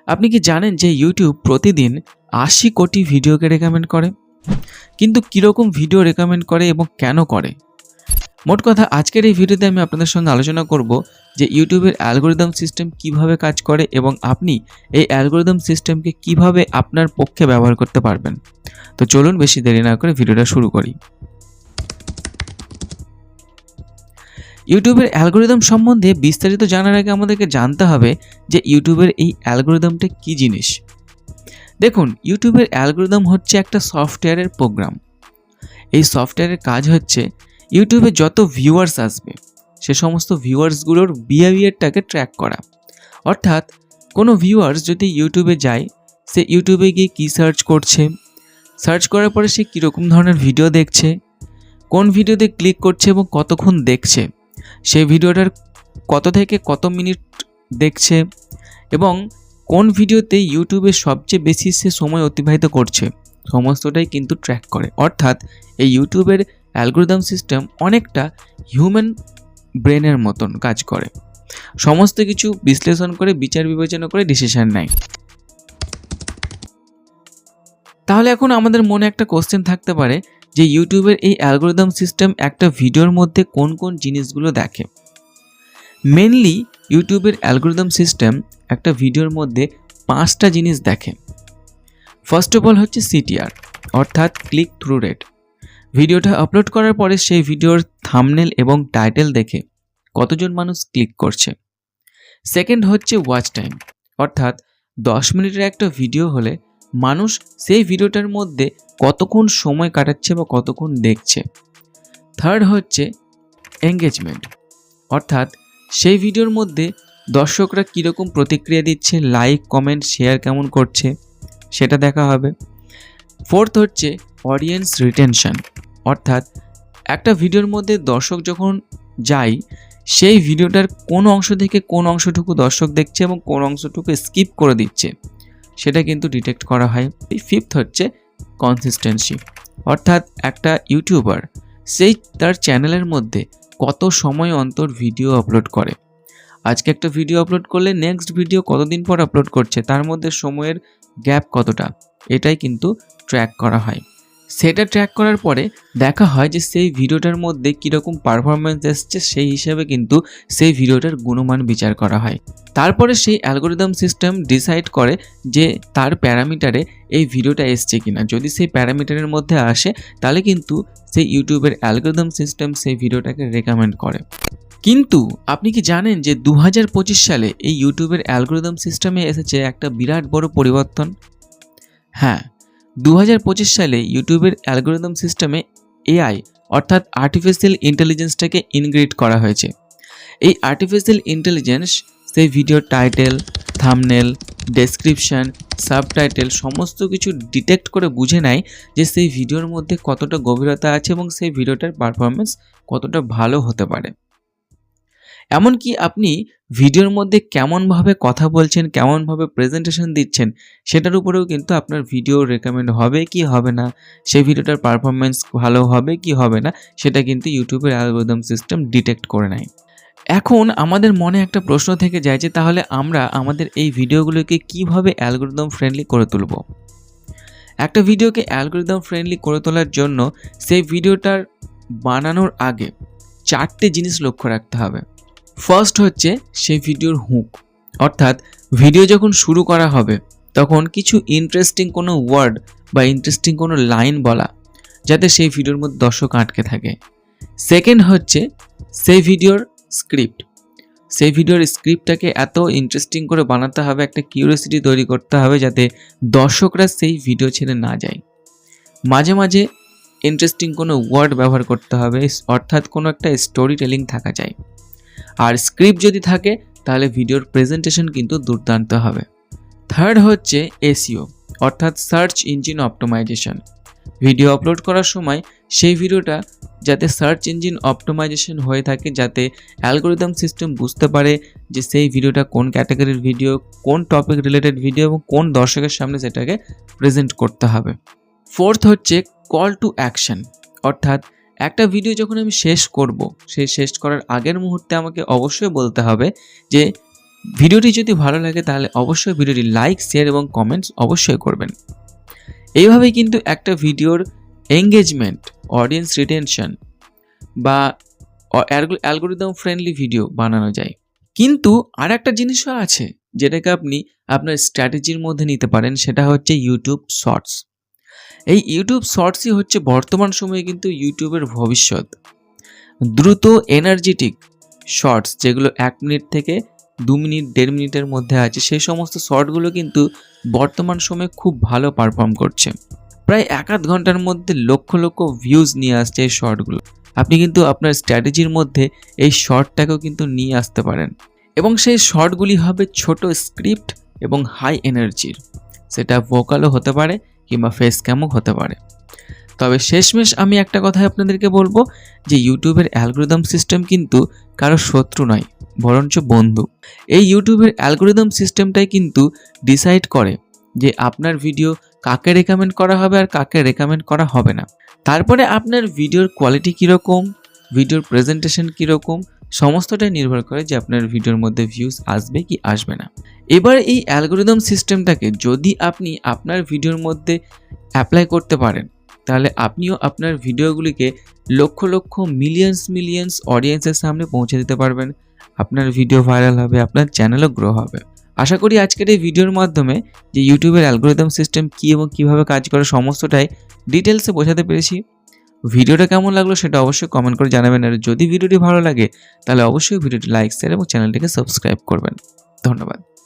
আপনি কি জানেন যে ইউটিউব প্রতিদিন ৮০ কোটি ভিডিওকে রেকমেন্ড করে? কিন্তু কীরকম ভিডিও রেকমেন্ড করে এবং কেন করে? মোট কথা আজকের এই ভিডিওতে আমি আপনাদের সঙ্গে আলোচনা করব যে ইউটিউবের অ্যালগরিদম সিস্টেম কিভাবে কাজ করে এবং আপনি এই অ্যালগরিদম সিস্টেমকে কিভাবে আপনার পক্ষে ব্যবহার করতে পারবেন। তো চলুন বেশি দেরি না করে ভিডিওটা শুরু করি। ইউটিউবের অ্যালগরিদম সম্বন্ধে বিস্তারিত জানার আগে আমাদেরকে জানতে হবে যে ইউটিউবের এই অ্যালগরিদমটা কী জিনিস। দেখুন, ইউটিউবের অ্যালগরিদম হচ্ছে একটা সফটওয়্যারের প্রোগ্রাম। এই সফটওয়্যারের কাজ হচ্ছে ইউটিউবে যত ভিউয়ার্স আসবে সে সমস্ত ভিউয়ার্সগুলোর বিহেভিয়ারটাকে ট্র্যাক করা। অর্থাৎ কোনো ভিউয়ার্স যদি ইউটিউবে যায়, সে ইউটিউবে গিয়ে কী সার্চ করছে, সার্চ করার পরে সে কীরকম ধরনের ভিডিও দেখছে, কোন ভিডিওতে ক্লিক করছে এবং কতক্ষণ দেখছে, সেই ভিডিওটার কত থেকে কত মিনিট দেখছে এবং কোন ভিডিওতে ইউটিউবে সবচেয়ে বেশি সে সময় অতিবাহিত করছে, সমস্তটাই কিন্তু ট্র্যাক করে। অর্থাৎ এই ইউটিউবের অ্যালগরিদম সিস্টেম অনেকটা হিউম্যান ব্রেনের মতন কাজ করে, সমস্ত কিছু বিশ্লেষণ করে বিচার বিবেচনা করে ডিসিশন নেয়। তাহলে এখন আমাদের মনে একটা কোশ্চেন থাকতে পারে যে ইউটিউবের এই অ্যালগরিদম সিস্টেম একটা ভিডিওর মধ্যে কোন কোন জিনিসগুলো দেখে। মেনলি ইউটিউবের অ্যালগরিদম সিস্টেম একটা ভিডিওর মধ্যে 5টা জিনিস দেখে। ফার্স্ট অফ অল হচ্ছে সিটিআর, অর্থাৎ ক্লিক থ্রু রেট। ভিডিওটা আপলোড করার পরে সেই ভিডিওর থাম্বনেল এবং টাইটেল দেখে কতজন মানুষ ক্লিক করছে। সেকেন্ড হচ্ছে ওয়াচ টাইম, অর্থাৎ 10 মিনিটের একটা ভিডিও হলে মানুষ সেই ভিডিওটার মধ্যে কতক্ষণ সময় কাটাচ্ছে বা কতক্ষণ দেখছে। থার্ড হচ্ছে এঙ্গেজমেন্ট, অর্থাৎ সেই ভিডিওর মধ্যে দর্শকরা কীরকম প্রতিক্রিয়া দিচ্ছে, লাইক কমেন্ট শেয়ার কেমন করছে সেটা দেখা হবে। ফোর্থ হচ্ছে অডিয়েন্স রিটেনশন, অর্থাৎ একটা ভিডিওর মধ্যে দর্শক যখন যায় সেই ভিডিওটার কোন অংশ থেকে কোন অংশটুকু দর্শক দেখছে এবং কোন অংশটুকু স্কিপ করে দিচ্ছে সেটা কিন্তু ডিটেক্ট করা হয়। ফিফথ হচ্ছে কনসিস্টেন্সি, অর্থাৎ একটা ইউটিউবার সেই তার চ্যানেলের মধ্যে কত সময় অন্তর ভিডিও আপলোড করে। আজকে একটা ভিডিও আপলোড করলে নেক্সট ভিডিও কতদিন পর আপলোড করছে, তার মধ্যে সময়ের গ্যাপ কতটা, এটাই কিন্তু ট্র্যাক করা হয়। সেটা ট্র্যাক করার পরে দেখা হয় যে সেই ভিডিওটার মধ্যে কীরকম পারফরমেন্স এসছে, সেই হিসাবে কিন্তু সেই ভিডিওটার গুণমান বিচার করা হয়। তারপরে সেই অ্যালগরিদম সিস্টেম ডিসাইড করে যে তার প্যারামিটারে এই ভিডিওটা এসছে কিনা। যদি সেই প্যারামিটারের মধ্যে আসে তাহলে কিন্তু সেই ইউটিউবের অ্যালগরিদম সিস্টেম সেই ভিডিওটাকে রেকমেন্ড করে। কিন্তু আপনি কি জানেন যে 2025 সালে এই ইউটিউবের অ্যালগরিদম সিস্টেমে এসেছে একটা বিরাট বড় পরিবর্তন? হ্যাঁ, 2025 সালে ইউটিউবের অ্যালগরিদম সিস্টেমে এআই অর্থাৎ আর্টিফিশিয়াল ইন্টেলিজেন্সটাকে ইনগ্রেড করা হয়েছে। এই আর্টিফিশিয়াল ইন্টেলিজেন্স সেই ভিডিওর টাইটেল, থাম্বনেল, ডেসক্রিপশন, সাবটাইটেল সমস্ত কিছু ডিটেক্ট করে বুঝে নেয় যে সেই ভিডিওর মধ্যে কতটা গভীরতা আছে এবং সেই ভিডিওটার পারফরমেন্স কতটা ভালো হতে পারে। এমনকি আপনি ভিডিওর মধ্যে কেমনভাবে কথা বলছেন, কেমনভাবে প্রেজেন্টেশন দিচ্ছেন সেটার উপরেও কিন্তু আপনার ভিডিও রেকমেন্ড হবে কি হবে না, সেই ভিডিওটার পারফরমেন্স ভালো হবে কি হবে না সেটা কিন্তু ইউটিউবের অ্যালগরিদম সিস্টেম ডিটেক্ট করে নেয়। এখন আমাদের মনে একটা প্রশ্ন থেকে যায় যে তাহলে আমরা আমাদের এই ভিডিওগুলোকে কিভাবে অ্যালগরিদম ফ্রেন্ডলি করে তুলব। একটা ভিডিওকে অ্যালগরিদম ফ্রেন্ডলি করে তোলার জন্য সেই ভিডিওটার বানানোর আগে 4টে জিনিস লক্ষ্য রাখতে হবে। ফার্স্ট হচ্ছে সেই ভিডিওর হুক, অর্থাৎ ভিডিও যখন শুরু করা হবে তখন কিছু ইন্টারেস্টিং কোনো ওয়ার্ড বা ইন্টারেস্টিং কোনো লাইন বলা যাতে সেই ভিডিওর মধ্যে দর্শক আটকে থাকে। সেকেন্ড হচ্ছে সেই ভিডিওর স্ক্রিপ্ট, সেই ভিডিওর স্ক্রিপ্টটাকে এত ইন্টারেস্টিং করে বানাতে হবে, একটা কিউরিওসিটি তৈরি করতে হবে যাতে দর্শকরা সেই ভিডিও ছেড়ে না যায়। মাঝে মাঝে ইন্টারেস্টিং কোনো ওয়ার্ড ব্যবহার করতে হবে, অর্থাৎ কোনো একটা স্টোরি টেলিং থাকা যায়। আর স্ক্রিপ্ট যদি থাকে তাহলে ভিডিওর প্রেজেন্টেশন কিন্তু দুর্দান্ত হবে। থার্ড হচ্ছে এসইও, অর্থাৎ search engine optimization. Video upload করার সময় সেই ভিডিওটা যাতে সার্চ ইঞ্জিন অপটিমাইজেশন হয়ে থাকে, যাতে অ্যালগরিদম সিস্টেম বুঝতে পারে যে সেই ভিডিওটা কোন ক্যাটাগরির ভিডিও, কোন টপিক রিলেটেড ভিডিও এবং কোন দর্শকের সামনে সেটাকে প্রেজেন্ট করতে হবে। ফোর্থ হচ্ছে কল টু অ্যাকশন, অর্থাৎ একটা ভিডিও যখন আমি শেষ করব সেই শেষ করার আগের মুহূর্তে আমাকে অবশ্যই বলতে হবে যে ভিডিওটি যদি ভালো লাগে তাহলে অবশ্যই ভিডিওটি লাইক, শেয়ার এবং কমেন্টস অবশ্যই করবেন। এইভাবেই কিন্তু একটা ভিডিওর এঙ্গেজমেন্ট, অডিয়েন্স রিটেনশন বা অ্যালগোরিদম ফ্রেন্ডলি ভিডিও বানানো যায়। কিন্তু আর একটা জিনিসও আছে যেটাকে আপনি আপনার স্ট্র্যাটেজির মধ্যে নিতে পারেন, সেটা হচ্ছে ইউটিউব শর্টস। এই ইউটিউব শর্টসই হচ্ছে বর্তমান সময়ে কিন্তু ইউটিউবের ভবিষ্যৎ। দ্রুত এনার্জেটিক শর্টস, যেগুলো 1 মিনিট থেকে 2 মিনিট 1.5 মিনিটের মধ্যে আছে, সেই সমস্ত শর্টগুলো কিন্তু বর্তমান সময়ে খুব ভালো পারফর্ম করছে। প্রায় 1-8 ঘন্টার মধ্যে লক্ষ লক্ষ ভিউজ নিয়ে আসছে এই শর্টগুলো। আপনি কিন্তু আপনার স্ট্র্যাটেজির মধ্যে এই শর্টটাকেও কিন্তু নিয়ে আসতে পারেন, এবং সেই শর্টগুলি হবে ছোট স্ক্রিপ্ট এবং হাই এনার্জির। সেটা ভোকালও হতে পারে কিংবা ফেস ক্যামও হতে পারে। তবে শেষমেশ আমি একটা কথাই আপনাদেরকে বলবো যে ইউটিউবের অ্যালগোরিদম সিস্টেম কিন্তু কারো শত্রু নয়, বরঞ্চ বন্ধু। এই ইউটিউবের অ্যালগোরিদম সিস্টেমটাই কিন্তু ডিসাইড করে যে আপনার ভিডিও কাকে রেকমেন্ড করা হবে আর কাকে রেকমেন্ড করা হবে না। তারপরে আপনার ভিডিওর কোয়ালিটি কীরকম, ভিডিওর প্রেজেন্টেশন কীরকম, সমস্তটাই নির্ভর করে যে আপনার ভিডিওর মধ্যে ভিউজ আসবে কি আসবে না। এবার এই অ্যালগোরিদম সিস্টেমটাকে যদি আপনি আপনার ভিডিওর মধ্যে অ্যাপ্লাই করতে পারেন, তাহলে আপনিও আপনার ভিডিওগুলিকে লক্ষ লক্ষ মিলিয়ন্স অডিয়েন্সের সামনে পৌঁছে দিতে পারবেন। আপনার ভিডিও ভাইরাল হবে, আপনার চ্যানেলও গ্রো হবে। আশা করি আজকের এই ভিডিওর মাধ্যমে যে ইউটিউবের অ্যালগোরিদম সিস্টেম কী এবং কীভাবে কাজ করে সমস্তটাই ডিটেলসে বোঝাতে পেরেছি। ভিডিওটা কেমন লাগলো সেটা অবশ্যই কমেন্ট করে জানাবেন, আর যদি ভিডিওটি ভালো লাগে তাহলে অবশ্যই ভিডিওটি লাইক, শেয়ার এবং চ্যানেলটিকে সাবস্ক্রাইব করবেন। ধন্যবাদ।